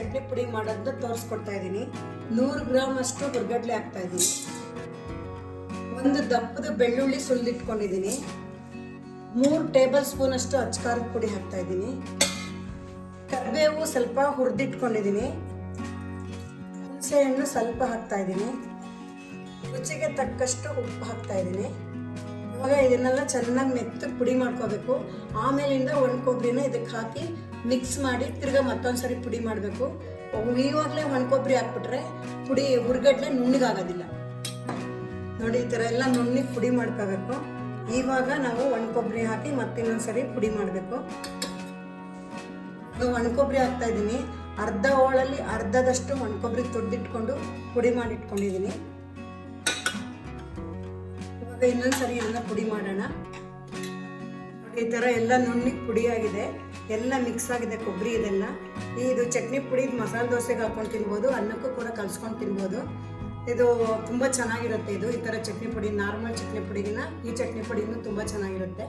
ಚಟ್ನಿ ಪುಡಿ ಮಾಡೋದನ್ನ ತೋರಿಸ್ಕೊಡ್ತಾ ಇದ್ದೀನಿ. 100 ಗ್ರಾಮ್ ಅಷ್ಟು ಹುರ್ಗಡ್ಲೆ ಹಾಕ್ತಾ ಇದ್ದೀನಿ. ಒಂದು ದಪ್ಪದ ಬೆಳ್ಳುಳ್ಳಿ ಸುಲಿದಿಟ್ಕೊಂಡಿದ್ದೀನಿ. 3 ಟೇಬಲ್ ಸ್ಪೂನ್ ಅಷ್ಟು ಅಚ್ಚಕಾರದ ಪುಡಿ ಹಾಕ್ತಾ ಇದ್ದೀನಿ. ಕರಿಬೇವು ಸ್ವಲ್ಪ ಹುರಿದಿಟ್ಕೊಂಡಿದ್ದೀನಿ. ಹುಣಸೆ ಹಣ್ಣು ಸ್ವಲ್ಪ ಹಾಕ್ತಾ ಇದ್ದೀನಿ. ರುಚಿಗೆ ತಕ್ಕಷ್ಟು ಉಪ್ಪು ಹಾಕ್ತಾ ಇದ್ದೀನಿ. ಇವಾಗ ಇದನ್ನೆಲ್ಲ ಚೆನ್ನಾಗಿ ಮೆತ್ತಗೆ ಪುಡಿ ಮಾಡ್ಕೋಬೇಕು. ಆಮೇಲಿಂದ ಒಣ ಕೊಬ್ಬರಿನ ಇದಕ್ಕೆ ಹಾಕಿ ಮಿಕ್ಸ್ ಮಾಡಿ ತಿರ್ಗಾ ಮತ್ತೊಂದ್ಸರಿ ಪುಡಿ ಮಾಡಬೇಕು. ಇವಾಗಲೇ ಒಣ ಕೊಬ್ಬರಿ ಹಾಕ್ಬಿಟ್ರೆ ಪುಡಿ ಹುರ್ಗಡ್ಲೆ ನುಣ್ಣಗಾಗೋದಿಲ್ಲ. ನೋಡಿ ಈ ಥರ ಎಲ್ಲ ನುಣ್ಣಗೆ ಪುಡಿ ಮಾಡ್ಕೋಬೇಕು. ಇವಾಗ ನಾವು ಒಣ ಕೊಬ್ಬರಿ ಹಾಕಿ ಮತ್ತಿನ್ನೊಂದ್ಸರಿ ಪುಡಿ ಮಾಡಬೇಕು. ಒಣ ಕೊಬ್ಬರಿ ಹಾಕ್ತಾ ಇದ್ದೀನಿ. ಅರ್ಧ ಹೋಳಲ್ಲಿ ಅರ್ಧದಷ್ಟು ಒಣ ಕೊಬ್ಬರಿ ತುರಿದಿಟ್ಕೊಂಡು ಪುಡಿ ಮಾಡಿಟ್ಕೊಂಡಿದ್ದೀನಿ. ಇವಾಗ ಇನ್ನೊಂದ್ಸರಿ ಇದನ್ನ ಪುಡಿ ಮಾಡೋಣ. ಈ ಥರ ಎಲ್ಲ ನುಣ್ಣಗೆ ಪುಡಿ ಆಗಿದೆ, ಎಲ್ಲ ಮಿಕ್ಸ್ ಆಗಿದೆ ಕೊಬ್ಬರಿ ಇದೆಲ್ಲ. ಇದು ಚಟ್ನಿ ಪುಡಿ ಮಸಾಲೆ ದೋಸೆಗೆ ಹಾಕೊಂಡು ತಿನ್ಬೋದು, ಅನ್ನಕ್ಕೂ ಕೂಡ ಕಲ್ಸ್ಕೊಂಡು ತಿನ್ಬೋದು. ಇದು ತುಂಬ ಚೆನ್ನಾಗಿರುತ್ತೆ. ಇದು ಈ ಥರ ಚಟ್ನಿ ಪುಡಿ ನಾರ್ಮಲ್ ಚಟ್ನಿ ಪುಡಿಗಿನ ಈ ಚಟ್ನಿ ಪುಡಿನೂ ತುಂಬ ಚೆನ್ನಾಗಿರುತ್ತೆ.